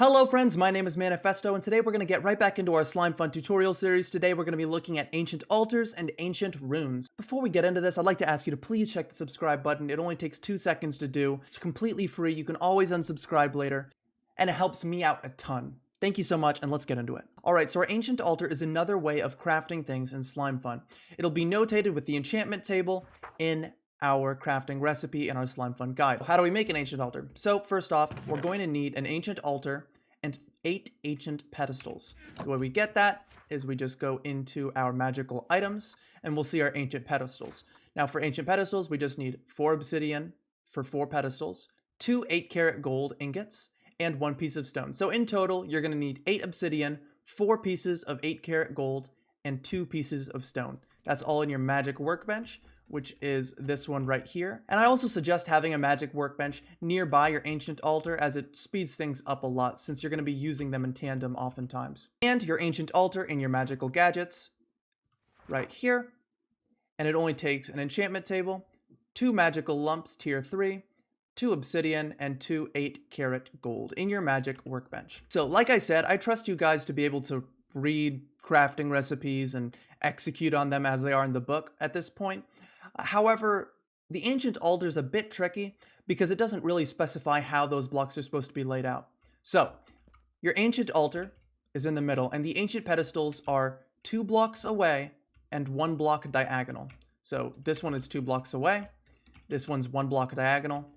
Hello friends, my name is ManifesDough, and today we're going to get right back into our SlimeFun tutorial series. Today we're going to be looking at ancient altars and ancient runes. Before we get into this, I'd like to ask you to please check the subscribe button. It only takes 2 seconds to do. It's completely free. You can always unsubscribe later, and it helps me out a ton. Thank you so much, and let's get into it. Alright, so our ancient altar is another way of crafting things in SlimeFun. It'll be notated with the enchantment table in our crafting recipe in our SlimeFun guide. How do we make an ancient altar? So first off, we're going to need an ancient altar and 8 ancient pedestals. The way we get that is we just go into our magical items and we'll see our ancient pedestals. Now for ancient pedestals, we just need 4 obsidian for 4 pedestals, 2 8-karat gold ingots, and 1 piece of stone. So in total, you're going to need 8 obsidian, 4 pieces of 8-karat gold, and 2 pieces of stone. That's all in your magic workbench, which is this one right here. And I also suggest having a magic workbench nearby your ancient altar, as it speeds things up a lot since you're going to be using them in tandem oftentimes. And your ancient altar in your magical gadgets right here. And it only takes an enchantment table, 2 magical lumps tier 3, 2 obsidian, and 2 8-karat gold in your magic workbench. So like I said, I trust you guys to be able to read crafting recipes and execute on them as they are in the book at this point. However, the ancient altar is a bit tricky because it doesn't really specify how those blocks are supposed to be laid out. So, your ancient altar is in the middle, and the ancient pedestals are 2 blocks away and 1 block diagonal. So, this one is 2 blocks away, this one's 1 block diagonal,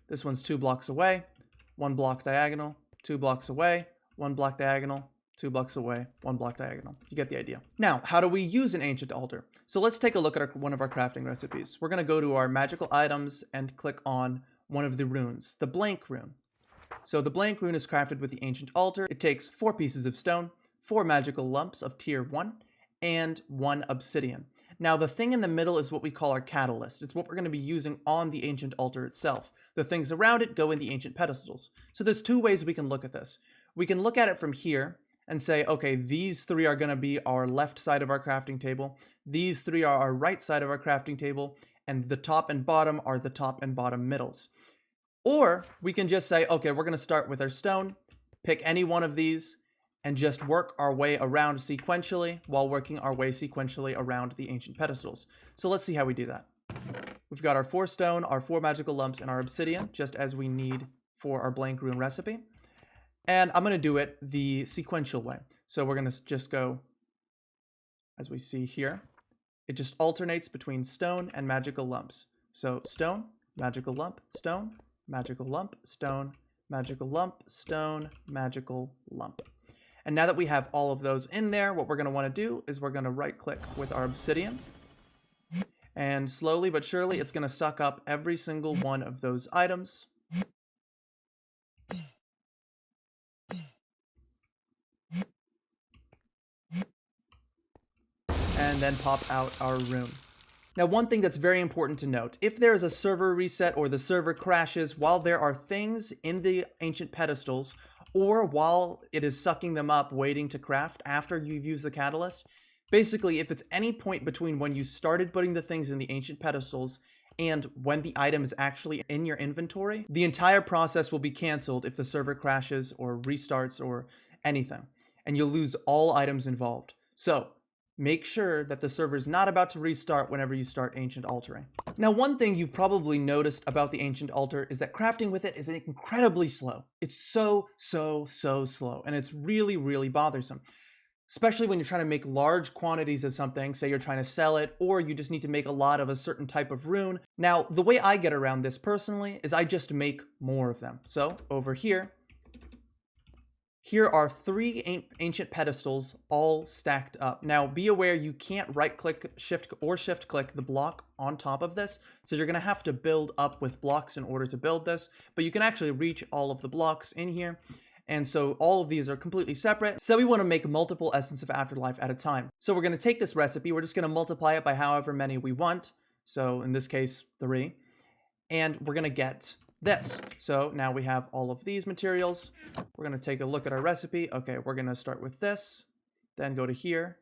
this one's 2 blocks away, 1 block diagonal, 2 blocks away, 1 block diagonal, 2 blocks away, 1 block diagonal. You get the idea. Now, how do we use an ancient altar? So let's take a look at one of our crafting recipes. We're going to go to our magical items and click on one of the runes, the blank rune. So the blank rune is crafted with the ancient altar. It takes 4 pieces of stone, 4 magical lumps of tier 1, and 1 obsidian. Now, the thing in the middle is what we call our catalyst. It's what we're going to be using on the ancient altar itself. The things around it go in the ancient pedestals. So there's 2 ways we can look at this. We can look at it from here and say, okay, these 3 are going to be our left side of our crafting table. These 3 are our right side of our crafting table. And the top and bottom are the top and bottom middles. Or we can just say, okay, we're going to start with our stone, pick any one of these, and just work our way around sequentially while working our way sequentially around the ancient pedestals. So let's see how we do that. We've got our 4 stone, our 4 magical lumps, and our obsidian, just as we need for our blank rune recipe. And I'm going to do it the sequential way. So we're going to just go, as we see here, it just alternates between stone and magical lumps. So stone, magical lump, stone, magical lump, stone, magical lump, stone, magical lump. And now that we have all of those in there, what we're going to want to do is we're going to right click with our obsidian. And slowly but surely, it's going to suck up every single one of those items. And then pop out our rune. Now, one thing that's very important to note, if there is a server reset or the server crashes while there are things in the ancient pedestals, or while it is sucking them up waiting to craft after you've used the catalyst, basically if it's any point between when you started putting the things in the ancient pedestals and when the item is actually in your inventory, the entire process will be canceled if the server crashes or restarts or anything, and you'll lose all items involved. So make sure that the server is not about to restart whenever you start ancient altering. Now, one thing you've probably noticed about the ancient altar is that crafting with it is incredibly slow. It's so slow, and it's really, really bothersome. Especially when you're trying to make large quantities of something, say you're trying to sell it, or you just need to make a lot of a certain type of rune. Now, the way I get around this personally is I just make more of them. So over here are 3 ancient pedestals all stacked up. Now, be aware you can't right-click, shift-click the block on top of this, so you're going to have to build up with blocks in order to build this, but you can actually reach all of the blocks in here, and so all of these are completely separate. So we want to make multiple Essence of Afterlife at a time. So we're going to take this recipe, we're just going to multiply it by however many we want, so in this case, 3, and we're going to get this. So now we have all of these materials. We're going to take a look at our recipe. Okay, we're going to start with this, then go to here,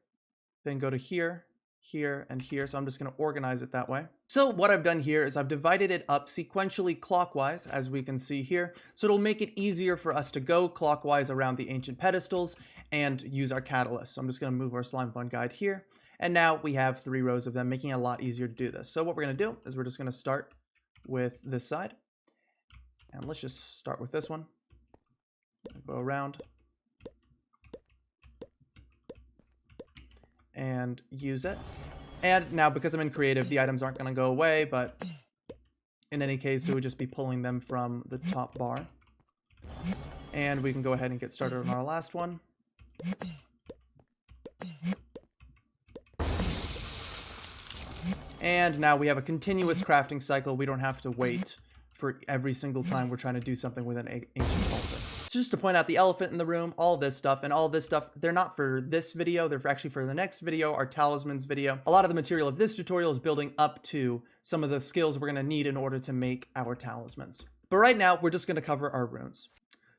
then go to here, here, and here. So I'm just going to organize it that way. So what I've done here is I've divided it up sequentially clockwise, as we can see here. So it'll make it easier for us to go clockwise around the ancient pedestals and use our catalyst. So I'm just going to move our SlimeFun guide here. And now we have 3 rows of them, making it a lot easier to do this. So what we're going to do is we're just going to start with this side. And let's just start with this one. Go around. And use it. And now, because I'm in creative, the items aren't going to go away, but in any case, it would just be pulling them from the top bar. And we can go ahead and get started on our last one. And now we have a continuous crafting cycle. We don't have to wait for every single time we're trying to do something with an ancient altar. So just to point out the elephant in the room, all this stuff, they're not for this video, they're actually for the next video, our talismans video. A lot of the material of this tutorial is building up to some of the skills we're going to need in order to make our talismans. But right now, we're just going to cover our runes.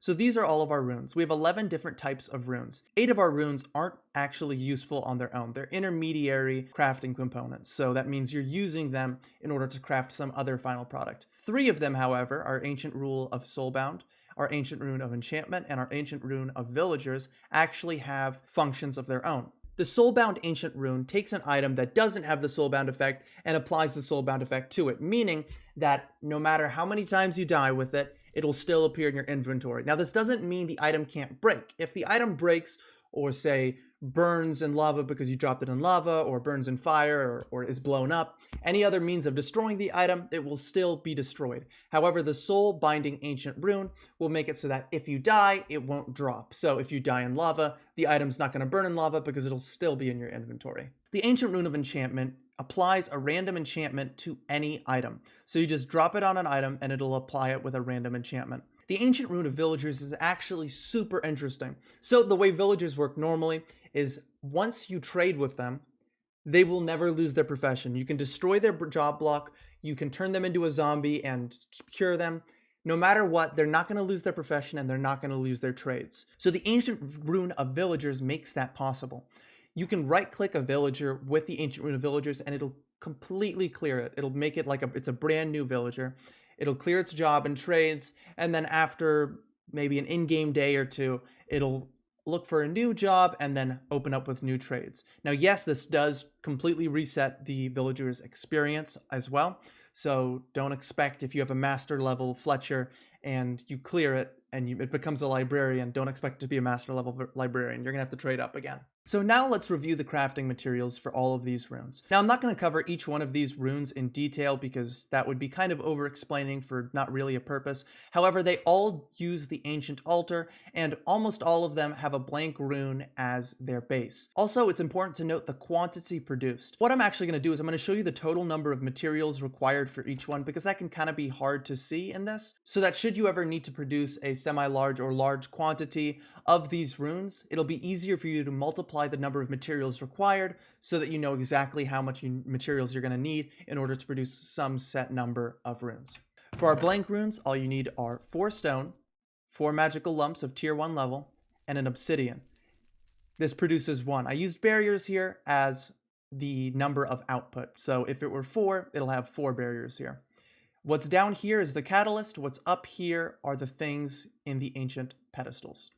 So these are all of our runes. We have 11 different types of runes. 8 of our runes aren't actually useful on their own. They're intermediary crafting components. So that means you're using them in order to craft some other final product. 3 of them, however, our ancient rule of soulbound, our ancient rune of enchantment, and our ancient rune of villagers actually have functions of their own. The soulbound ancient rune takes an item that doesn't have the soulbound effect and applies the soulbound effect to it, meaning that no matter how many times you die with it, it'll still appear in your inventory. Now, this doesn't mean the item can't break. If the item breaks, or say burns in lava because you dropped it in lava, or burns in fire, or is blown up, any other means of destroying the item, it will still be destroyed. However, the soul binding ancient rune will make it so that if you die, it won't drop. So if you die in lava, the item's not going to burn in lava because it'll still be in your inventory. The ancient rune of enchantment applies a random enchantment to any item. So you just drop it on an item and it'll apply it with a random enchantment. The ancient rune of villagers is actually super interesting. So the way villagers work normally is once you trade with them, they will never lose their profession. You can destroy their job block, you can turn them into a zombie and cure them. No matter what, they're not going to lose their profession and they're not going to lose their trades. So the ancient rune of villagers makes that possible. You can right-click a villager with the ancient rune of villagers and it'll completely clear it. It'll make it like it's a brand new villager. It'll clear its job and trades, and then after maybe an in-game day or 2, it'll look for a new job and then open up with new trades. Now, yes, this does completely reset the villager's experience as well. So don't expect if you have a master level Fletcher and you clear it and it becomes a librarian, don't expect it to be a master level librarian. You're gonna have to trade up again. So now let's review the crafting materials for all of these runes. Now I'm not going to cover each one of these runes in detail because that would be kind of over-explaining for not really a purpose. However, they all use the ancient altar and almost all of them have a blank rune as their base. Also, it's important to note the quantity produced. What I'm actually going to do is I'm going to show you the total number of materials required for each one because that can kind of be hard to see in this. So that should you ever need to produce a semi-large or large quantity of these runes, it'll be easier for you to multiply the number of materials required so that you know exactly how much materials you're going to need in order to produce some set number of runes. For our blank runes, all you need are 4 stone, 4 magical lumps of tier 1 level, and an obsidian. This produces 1. I used barriers here as the number of output. So if it were 4, it'll have 4 barriers here. What's down here is the catalyst. What's up here are the things in the ancient pedestals.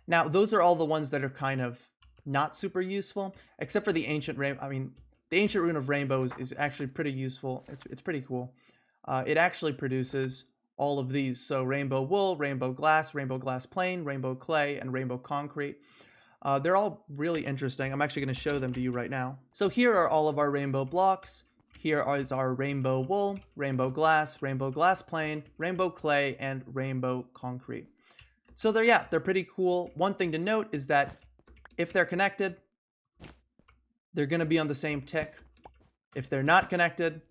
Now, those are all the ones that are kind of not super useful, except for the ancient rainbow. I mean, the ancient rune of rainbows is actually pretty useful. It's pretty cool. It actually produces all of these. So rainbow wool, rainbow glass plane, rainbow clay, and rainbow concrete. They're all really interesting. I'm actually going to show them to you right now. So here are all of our rainbow blocks. Here is our rainbow wool, rainbow glass plane, rainbow clay, and rainbow concrete. So they're pretty cool. One thing to note is that if they're connected, they're going to be on the same tick. If they're not connected,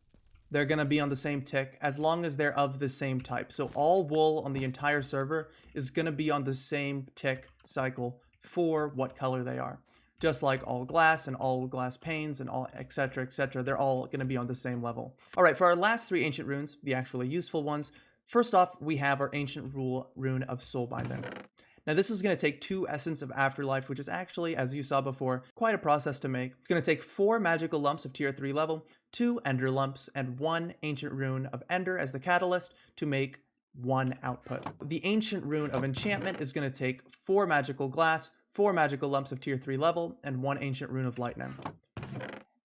they're going to be on the same tick as long as they're of the same type. So all wool on the entire server is going to be on the same tick cycle for what color they are. Just like all glass and all glass panes and all etc. They're all going to be on the same level. All right, for our last 3 ancient runes, the actually useful ones, First off, we have our ancient rune of soulbinding. Now this is going to take 2 Essence of Afterlife, which is actually, as you saw before, quite a process to make. It's going to take 4 magical lumps of tier 3 level, 2 ender lumps, and 1 ancient rune of ender as the catalyst to make 1 output. The ancient rune of enchantment is going to take 4 magical glass, 4 magical lumps of tier 3 level, and 1 ancient rune of lightning.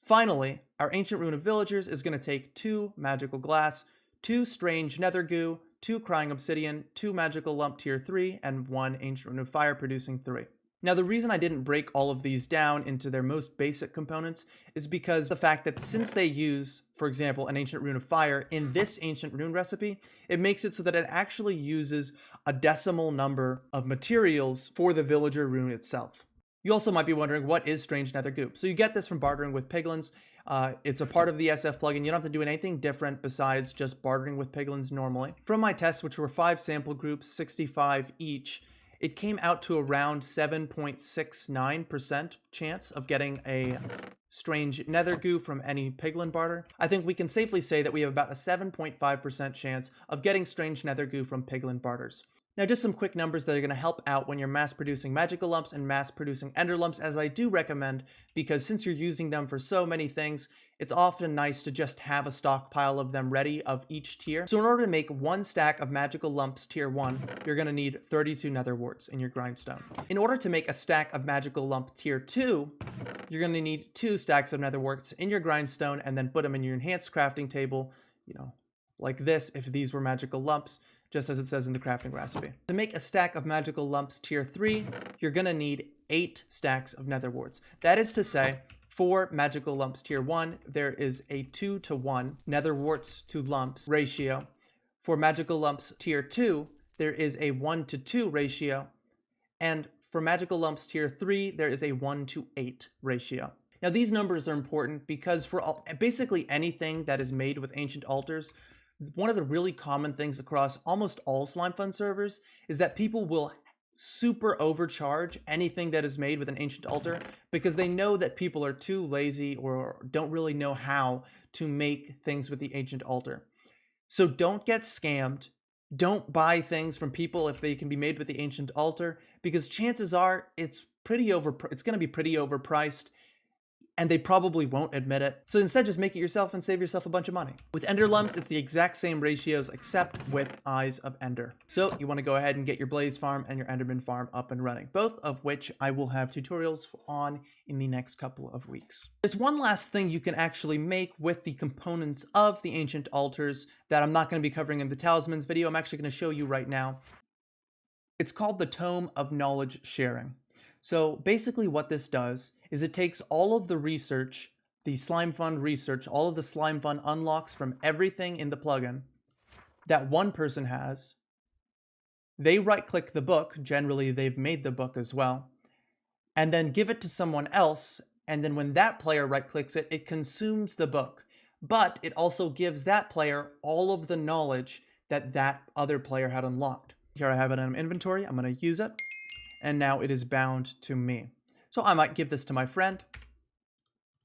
Finally, our ancient rune of villagers is going to take 2 magical glass, 2 strange nether goo, 2 crying obsidian, 2 magical lump tier 3, and 1 ancient rune of fire producing 3. Now the reason I didn't break all of these down into their most basic components is because the fact that since they use, for example, an ancient rune of fire in this ancient rune recipe, it makes it so that it actually uses a decimal number of materials for the villager rune itself. You also might be wondering, what is strange nether goop? So you get this from bartering with piglins. It's a part of the SF plugin. You don't have to do anything different besides just bartering with piglins normally. From my tests, which were 5 sample groups, 65 each, it came out to around 7.69% chance of getting a strange nether goo from any piglin barter. I think we can safely say that we have about a 7.5% chance of getting strange nether goo from piglin barters. Now just some quick numbers that are going to help out when you're mass producing magical lumps and mass producing ender lumps, as I do recommend, because since you're using them for so many things, it's often nice to just have a stockpile of them ready of each tier. So in order to make 1 stack of magical lumps tier 1, you're going to need 32 nether warts in your grindstone. In order to make a stack of magical lump tier 2, you're going to need 2 stacks of nether warts in your grindstone and then put them in your enhanced crafting table, you know, like this if these were magical lumps, just as it says in the crafting recipe. To make a stack of magical lumps tier 3, you're going to need 8 stacks of nether warts. That is to say, for magical lumps tier 1, there is a 2-to-1 nether warts to lumps ratio. For magical lumps tier 2, there is a 1-to-2 ratio. And for magical lumps tier 3, there is a 1-to-8 ratio. Now these numbers are important because for basically anything that is made with ancient altars, one of the really common things across almost all SlimeFun servers is that people will super overcharge anything that is made with an ancient altar because they know that people are too lazy or don't really know how to make things with the ancient altar. So don't get scammed. Don't buy things from people if they can be made with the ancient altar, because chances are it's going to be pretty overpriced, and they probably won't admit it. So instead, just make it yourself and save yourself a bunch of money. With ender lumps, it's the exact same ratios except with eyes of ender. So you want to go ahead and get your blaze farm and your enderman farm up and running, both of which I will have tutorials on in the next couple of weeks. There's one last thing you can actually make with the components of the ancient altars that I'm not going to be covering in the talismans video. I'm actually going to show you right now. It's called the Tome of Knowledge Sharing. So basically what this does is it takes all of the research, the SlimeFun research, all of the SlimeFun unlocks from everything in the plugin that one person has. They right-click the book, generally they've made the book as well, and then give it to someone else, and then when that player right-clicks it, it consumes the book. But it also gives that player all of the knowledge that that other player had unlocked. Here I have it in my inventory, I'm going to use it. And now it is bound to me. So I might give this to my friend.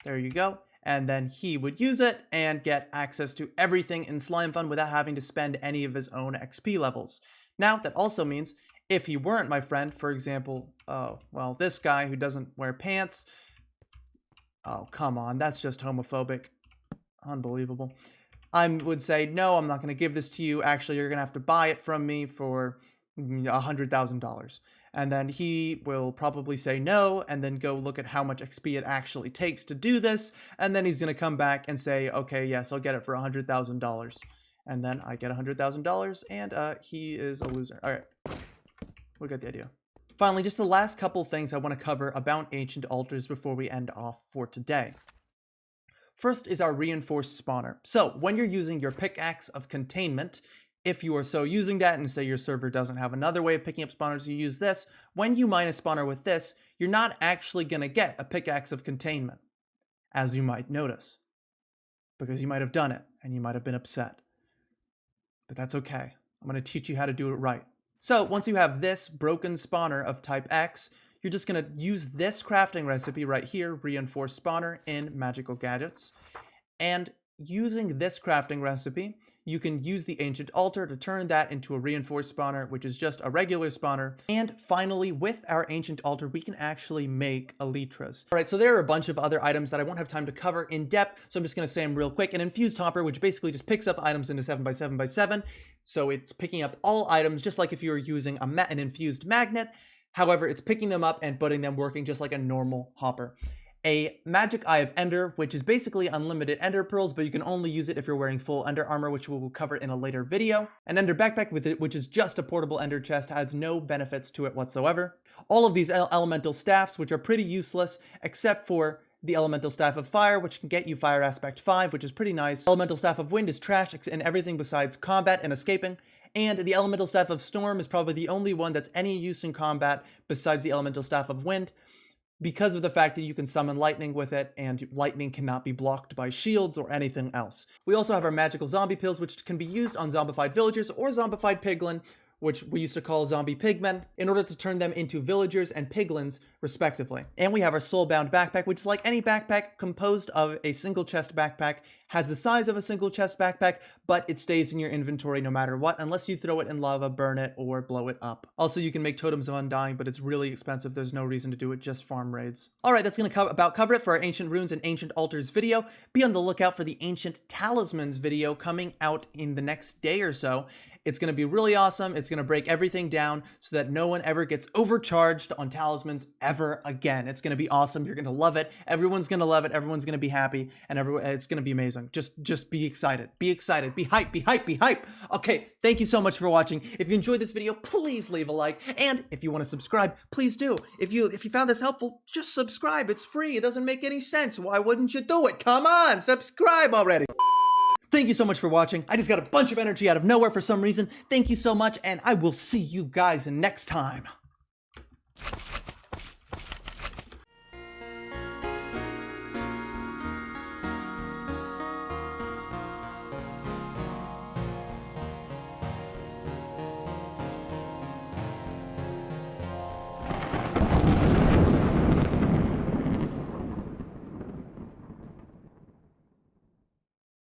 There you go. And then he would use it and get access to everything in SlimeFun without having to spend any of his own XP levels. Now, that also means if he weren't my friend, for example, well, this guy who doesn't wear pants. Oh, come on, that's just homophobic. Unbelievable. I would say, no, I'm not going to give this to you. Actually, you're going to have to buy it from me for $100,000. And then he will probably say no, and then go look at how much XP it actually takes to do this. And then he's going to come back and say, okay, yes, I'll get it for $100,000. And then I get $100,000, and he is a loser. All right, we got the idea. Finally, just the last couple things I want to cover about ancient altars before we end off for today. First is our reinforced spawner. So when you're using your pickaxe of containment, if you are so using that and say your server doesn't have another way of picking up spawners, you use this. When you mine a spawner with this, you're not actually going to get a pickaxe of containment, as you might notice, because you might have done it and you might have been upset. But that's okay. I'm going to teach you how to do it right. So once you have this broken spawner of type X, you're just going to use this crafting recipe right here, reinforced spawner in magical gadgets. And using this crafting recipe, you can use the ancient altar to turn that into a reinforced spawner, which is just a regular spawner. And finally, with our ancient altar, we can actually make elytras. All right, so there are a bunch of other items that I won't have time to cover in depth, so I'm just gonna say them real quick. An infused hopper, which basically just picks up items into 7x7x7. So it's picking up all items, just like if you were using an infused magnet. However, it's picking them up and putting them working just like a normal hopper. A magic eye of ender, which is basically unlimited ender pearls, but you can only use it if you're wearing full ender armor, which we will cover in a later video. An ender backpack with it, which is just a portable ender chest, has no benefits to it whatsoever. All of these elemental staffs, which are pretty useless, except for the elemental staff of fire, which can get you fire aspect 5, which is pretty nice. Elemental staff of wind is trash in everything besides combat and escaping. And the elemental staff of storm is probably the only one that's any use in combat besides the elemental staff of wind, because of the fact that you can summon lightning with it, and lightning cannot be blocked by shields or anything else. We also have our magical zombie pills, which can be used on zombified villagers or zombified piglin, which we used to call zombie pigmen, in order to turn them into villagers and piglins, respectively. And we have our soulbound backpack, which is like any backpack composed of a single chest backpack, has the size of a single chest backpack, but it stays in your inventory no matter what, unless you throw it in lava, burn it, or blow it up. Also, you can make totems of undying, but it's really expensive. There's no reason to do it, just farm raids. All right, that's gonna cover it for our ancient runes and ancient altars video. Be on the lookout for the ancient talismans video coming out in the next day or so. It's going to be really awesome. It's going to break everything down so that no one ever gets overcharged on talismans ever again. It's going to be awesome. You're going to love it. Everyone's going to love it. Everyone's going to be happy, and it's going to be amazing. Just be excited. Be excited. Be hype. Be hype. Be hype. Okay, thank you so much for watching. If you enjoyed this video, please leave a like, and if you want to subscribe, please do. If you found this helpful, just subscribe. It's free. It doesn't make any sense. Why wouldn't you do it? Come on, subscribe already. Thank you so much for watching. I just got a bunch of energy out of nowhere for some reason. Thank you so much, and I will see you guys next time.